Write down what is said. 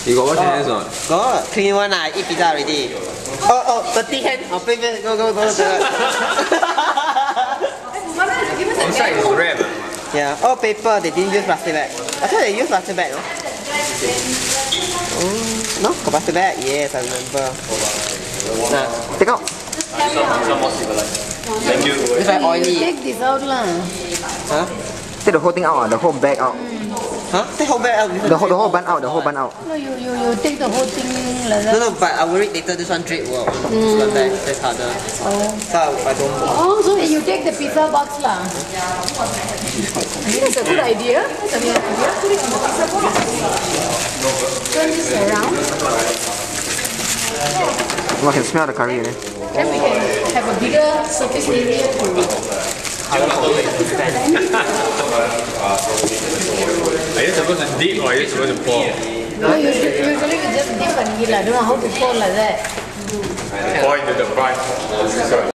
You got wash your hands or not? Got. Clean one I eat pizza already. Oh, dirty hand. Oh, play. Go. Outside is wrap. Yeah. Oh, paper. They didn't use plastic bag. I thought they used plastic bag, no? No? Got plastic bag? Yes, I remember. Nah, take out. Thank you. It's like oily. Take this out lah. Huh? Take the whole thing out, the whole bag out. Huh? Take whole bag out. The whole bun out, No, you take the whole thing like that. No, but I worried later this one drape will slip back. That's harder. So I don't want. Oh, so you take the pizza box lah. That's a good idea. Put it in the pizza box. Turn this around. Oh, I can smell the curry in it. Then we can have a bigger surface area to. Are you supposed to dip or are you supposed to pour? No, usually we just dip and eat lah. I don't know how to pour like that. Pour into the fry. Sorry.